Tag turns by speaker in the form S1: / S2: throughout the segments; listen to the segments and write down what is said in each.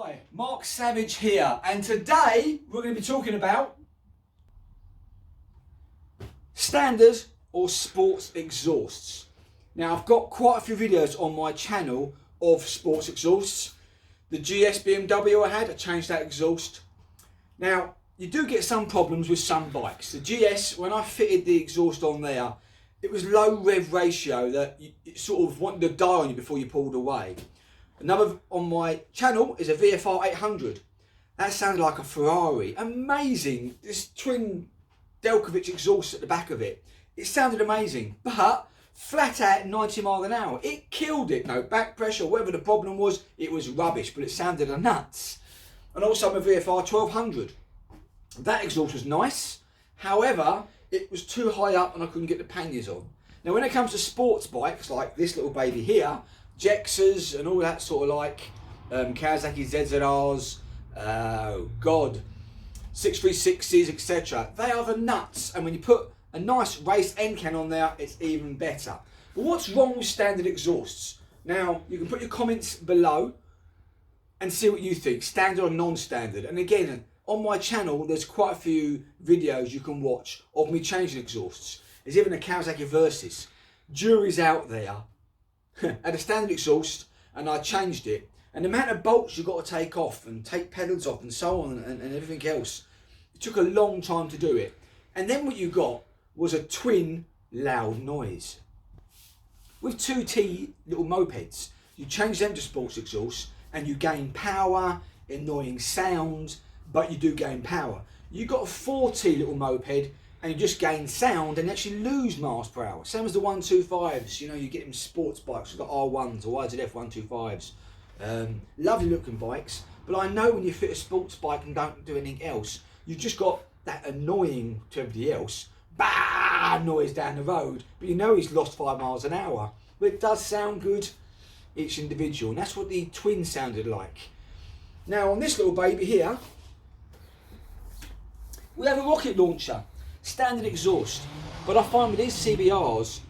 S1: Hi, Mark Savage here, and today we're going to be talking about standard or sports exhausts. Now, I've got quite a few videos on my channel of sports exhausts. The GS BMW I changed that exhaust. Now, you do get some problems with some bikes. The GS, when I fitted the exhaust on there, it was low rev ratio that it sort of wanted to die on you before you pulled away. Another on my channel is a VFR 800. That sounded like a Ferrari. Amazing. This twin Delkovich exhaust at the back of it. It sounded amazing, but flat out 90 miles an hour. It killed it. No back pressure, whatever the problem was, it was rubbish, but it sounded a nuts. And also my VFR 1200. That exhaust was nice. However, it was too high up and I couldn't get the panniers on. Now when it comes to sports bikes like this little baby here, Jexas and all that sort of Kawasaki ZZRs, 636s, etc. They are the nuts, and when you put a nice race end can on there, it's even better. But what's wrong with standard exhausts? Now, you can put your comments below and see what you think, standard or non-standard. And again, on my channel, there's quite a few videos you can watch of me changing exhausts. There's even a Kawasaki Versys. Jury's out there. Had a standard exhaust and I changed it, and the amount of bolts you've got to take off and take pedals off and so on and everything else, it took a long time to do it. And then what you got was a twin loud noise. With 2T little mopeds, you change them to sports exhaust and you gain power, annoying sounds, but you do gain power. You got a 4T little moped and you just gain sound and actually lose miles per hour. Same as the 125s, you know, you get them sports bikes, you've got R1s or YZF 125s. Lovely looking bikes, but I know when you fit a sports bike and don't do anything else, you've just got that annoying to everybody else, bah noise down the road, but you know he's lost 5 miles an hour. But it does sound good, each individual, and that's what the twin sounded like. Now on this little baby here, we have a rocket launcher. Standard exhaust, but I find with these CBRs,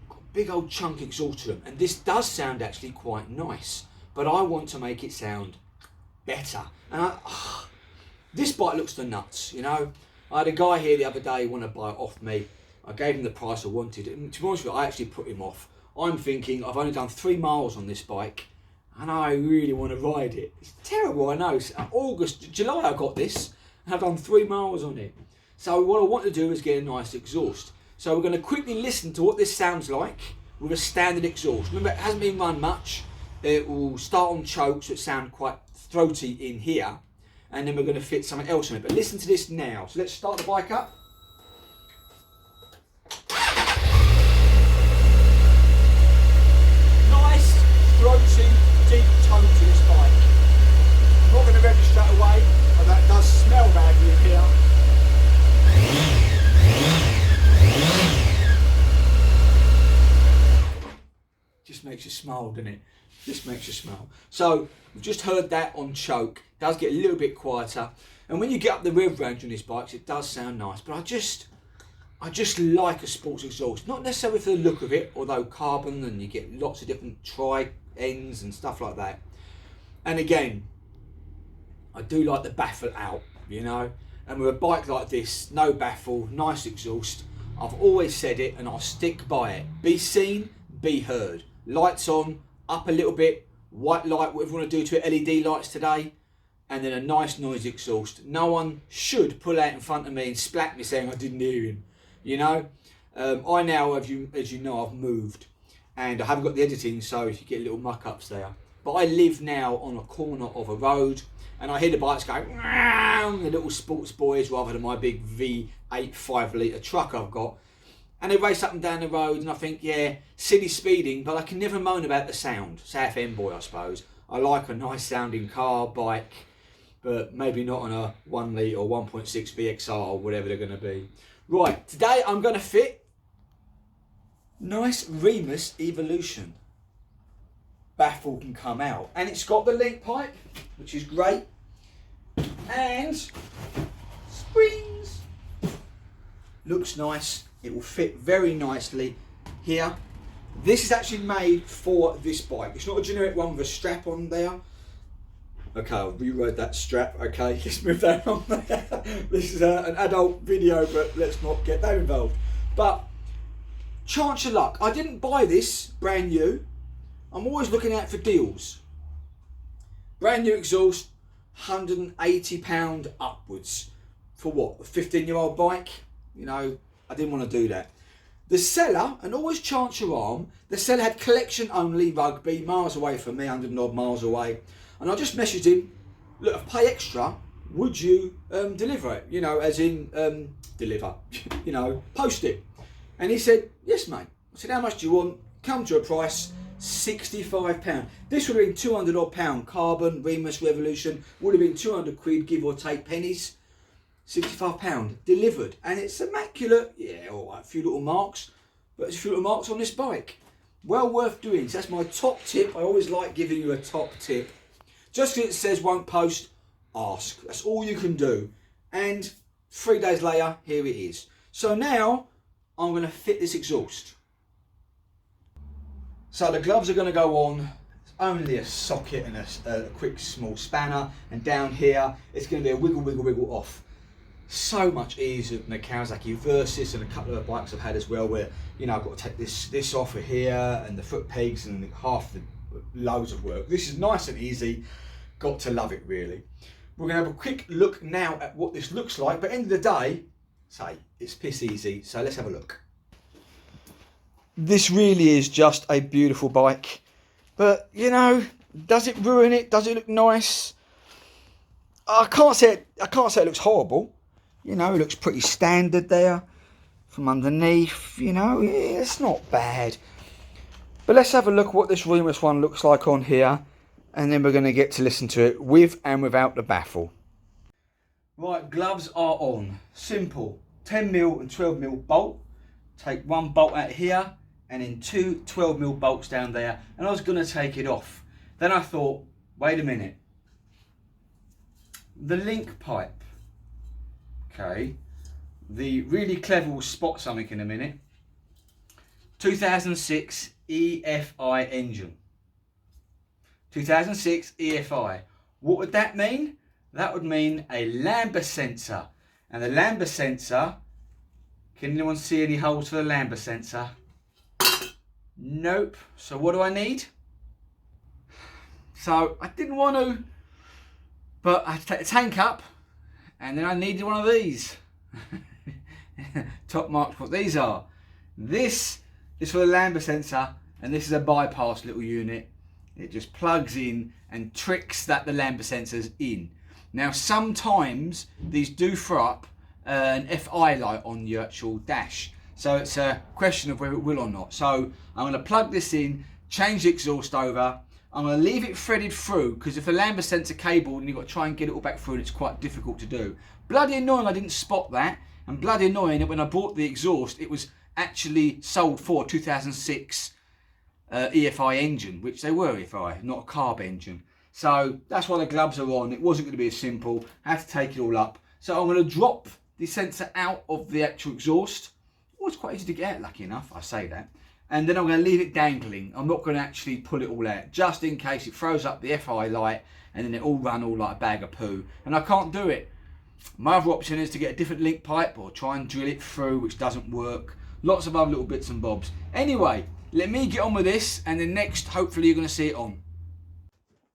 S1: got a big old chunk exhaust to them, and this does sound actually quite nice, but I want to make it sound better. And this bike looks the nuts, you know. I had a guy here the other day want to buy it off me. I gave him the price I wanted, and to be honest with you, I actually put him off. I'm thinking I've only done 3 miles on this bike, and I really want to ride it. It's terrible, I know. It's July I got this, and I've done 3 miles on it. So what I want to do is get a nice exhaust. So we're going to quickly listen to what this sounds like with a standard exhaust. Remember, it hasn't been run much. It will start on choke, so it sounds quite throaty in here. And then we're going to fit something else on it. But listen to this now. So let's start the bike up. Nice, throaty, deep tone to this bike. I'm not going to rev it straight away, but that does smell badly in here. Just makes you smile, doesn't it? Just makes you smile. So we've just heard that on choke. It does get a little bit quieter, and when you get up the rev range on these bikes, it does sound nice. But I just like a sports exhaust, not necessarily for the look of it, although carbon and you get lots of different tri ends and stuff like that. And again, I do like the baffle out, you know. And with a bike like this, no baffle, nice exhaust, I've always said it and I'll stick by it. Be seen, be heard. Lights on, up a little bit, white light, whatever you want to do to it, LED lights today, and then a nice noisy exhaust. No one should pull out in front of me and splat me saying I didn't hear him, you know. I now, as you know, I've moved and I haven't got the editing, so you get little muck-ups there. But I live now on a corner of a road, and I hear the bikes go, the little sports boys, rather than my big V8 5-litre truck I've got. And they race up and down the road, and I think, yeah, silly speeding, but I can never moan about the sound. South End boy, I suppose. I like a nice sounding car, bike, but maybe not on a 1 litre or 1.6 VXR or whatever they're going to be. Right, today I'm going to fit nice Remus Evolution. Baffle can come out, and it's got the link pipe, which is great, and springs. Looks nice. It will fit very nicely here. This is actually made for this bike. It's not a generic one with a strap on there. Okay, I've rewrote that strap. Okay, let's move that on. This is an adult video, but let's not get that involved. But chance of luck. I didn't buy this brand new. I'm always looking out for deals. Brand new exhaust, £180 upwards. For what? A 15-year-old bike? You know, I didn't want to do that. The seller, and always chance your arm, the seller had collection only Rugby, miles away from me, 100 and odd miles away. And I just messaged him, look, if I pay extra, would you deliver it? You know, as in, deliver, you know, post it. And he said, yes, mate. I said, how much do you want? Come to a price, £65. This would have been 200 odd pound carbon, Remus Revolution, would have been 200 quid, give or take pennies. £65 delivered. And it's immaculate. Yeah, all right, a few little marks, but there's a few little marks on this bike. Well worth doing. So that's my top tip. I always like giving you a top tip. Just because it says won't post, ask. That's all you can do. And 3 days later, here it is. So now I'm going to fit this exhaust. So the gloves are going to go on. It's only a socket and a quick small spanner. And down here, it's going to be a wiggle, wiggle, wiggle off. So much easier than the Kawasaki Versys and a couple of bikes I've had as well, where, you know, I've got to take this off of here and the foot pegs and half the loads of work. This is nice and easy. Got to love it, really. We're going to have a quick look now at what this looks like, but at the end of the day, say, it's piss easy, so let's have a look. This really is just a beautiful bike, but, you know, does it ruin it? Does it look nice? I can't say it looks horrible. You know, it looks pretty standard there from underneath, you know, it's not bad. But let's have a look at what this Remus one looks like on here, and then we're going to get to listen to it with and without the baffle. Right, gloves are on. Simple. 10mm and 12mm bolt. Take one bolt out here and then two 12mm bolts down there. And I was going to take it off. Then I thought, wait a minute. The link pipe. Okay. The really clever will spot something in a minute. 2006 EFI engine. 2006 EFI. What would that mean? That would mean a Lambda sensor. And the Lambda sensor, can anyone see any holes for the Lambda sensor? Nope. So what do I need? So I didn't want to, but I had to take the tank up, and then I needed one of these. Top marks what these are. This is for the Lambda sensor, and this is a bypass little unit. It just plugs in and tricks that the Lambda sensor's in. Now sometimes these do throw up an FI light on your actual dash. So it's a question of whether it will or not. So I'm going to plug this in, change the exhaust over. I'm going to leave it threaded through, because if the Lambda sensor cable, then you've got to try and get it all back through, and it's quite difficult to do. Bloody annoying I didn't spot that, and bloody annoying that when I bought the exhaust, it was actually sold for 2006 EFI engine, which they were EFI, not a carb engine. So that's why the gloves are on. It wasn't going to be as simple. I had to take it all up. So I'm going to drop the sensor out of the actual exhaust. Oh, it's quite easy to get out, lucky enough, I say that. And then I'm going to leave it dangling. I'm not going to actually pull it all out, just in case it throws up the FI light and then it all run all like a bag of poo. And I can't do it. My other option is to get a different link pipe or try and drill it through, which doesn't work. Lots of other little bits and bobs. Anyway, let me get on with this, and then next, hopefully you're going to see it on.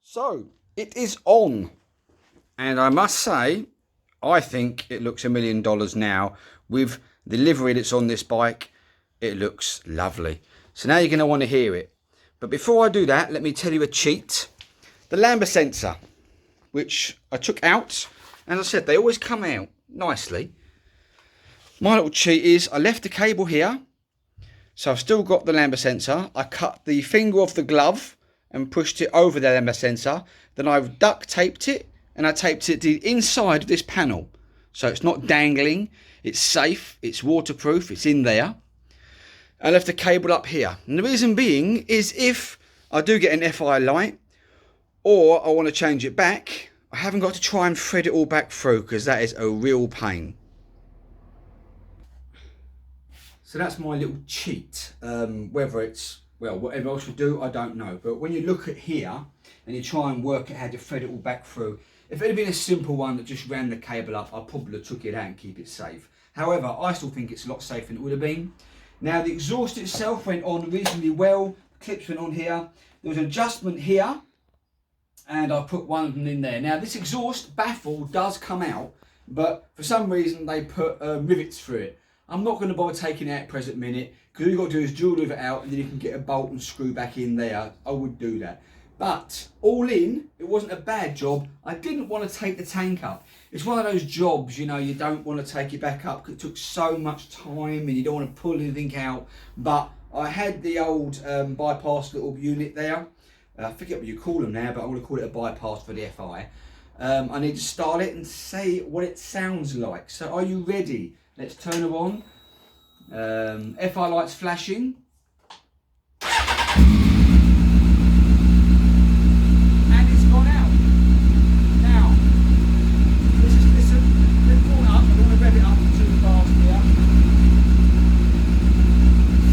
S1: So, it is on. And I must say, I think it looks $1 million now. With the livery that's on this bike, it looks lovely. So now you're going to want to hear it. But before I do that, let me tell you a cheat. The Lambda sensor, which I took out. As I said, they always come out nicely. My little cheat is I left the cable here. So I've still got the Lambda sensor. I cut the finger off the glove and pushed it over the Lambda sensor. Then I've duct taped it, and I taped it to the inside of this panel. So it's not dangling, it's safe, it's waterproof, it's in there. I left the cable up here. And the reason being is if I do get an FI light, or I want to change it back, I haven't got to try and thread it all back through, because that is a real pain. So that's my little cheat, whether it's well, whatever else would do, I don't know. But when you look at here and you try and work out how to thread it all back through, if it had been a simple one that just ran the cable up, I probably have took it out and keep it safe. However, I still think it's a lot safer than it would have been. Now, the exhaust itself went on reasonably well. The clips went on here. There was an adjustment here, and I put one of them in there. Now, this exhaust baffle does come out, but for some reason they put rivets through it. I'm not going to bother taking it out at present minute, because all you've got to do is drill it out and then you can get a bolt and screw back in there. I would do that. But all in, it wasn't a bad job. I didn't want to take the tank up. It's one of those jobs, you know, you don't want to take it back up because it took so much time and you don't want to pull anything out. But I had the old bypass little unit there. I forget what you call them now, but I'm going to call it a bypass for the FI. I need to start it and see what it sounds like. So are you ready? Let's turn her on. FI lights flashing. And it's gone out. Now, let's just listen. Let's pull it up. I don't want to rev it up too fast here.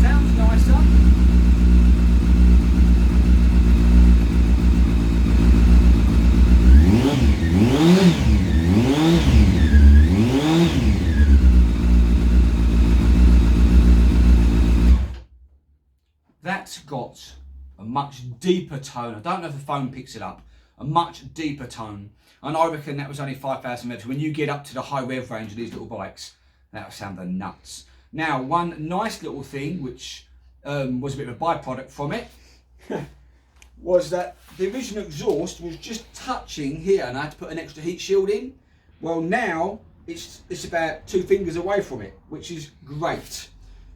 S1: Sounds nicer. That's got a much deeper tone. I don't know if the phone picks it up. A much deeper tone. And I reckon that was only 5,000 revs. When you get up to the high rev range of these little bikes, that'll sound the nuts. Now, one nice little thing, which was a bit of a byproduct from it, was that the original exhaust was just touching here, and I had to put an extra heat shield in. Well, now it's about 2 fingers away from it, which is great.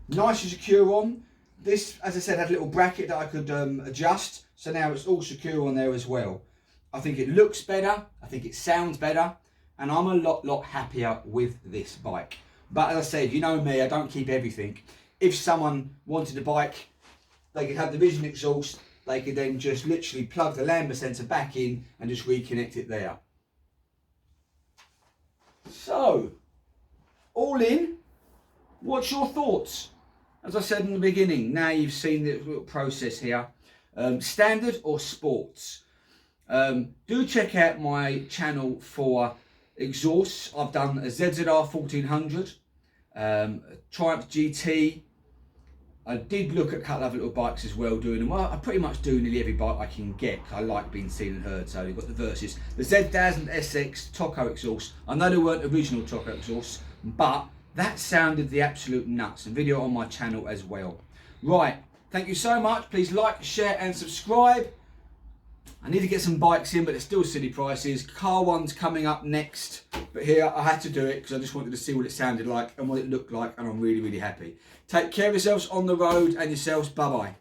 S1: Nice and secure on. This, as I said, had a little bracket that I could adjust, so now it's all secure on there as well. I think it looks better, I think it sounds better, and I'm a lot happier with this bike. But as I said, you know me, I don't keep everything. If someone wanted a bike, they could have the Vision exhaust, they could then just literally plug the lambda sensor back in and just reconnect it there. So, all in, what's your thoughts? As I said in the beginning, now you've seen the little process here. Standard or sports? Do check out my channel for exhausts. I've done a ZZR 1400, Triumph GT. I did look at a couple of little bikes as well, doing them. Well, I pretty much do nearly every bike I can get. I like being seen and heard. So you've got the Versys, the Z1000 SX Toco exhaust. I know they weren't original Toco exhausts, but that sounded the absolute nuts. And video on my channel as well. Right, thank you so much. Please like, share and subscribe. I need to get some bikes in, but they're still silly prices. Car one's coming up next, but here I had to do it because I just wanted to see what it sounded like and what it looked like, and I'm really happy. Take care of yourselves on the road and yourselves. Bye bye.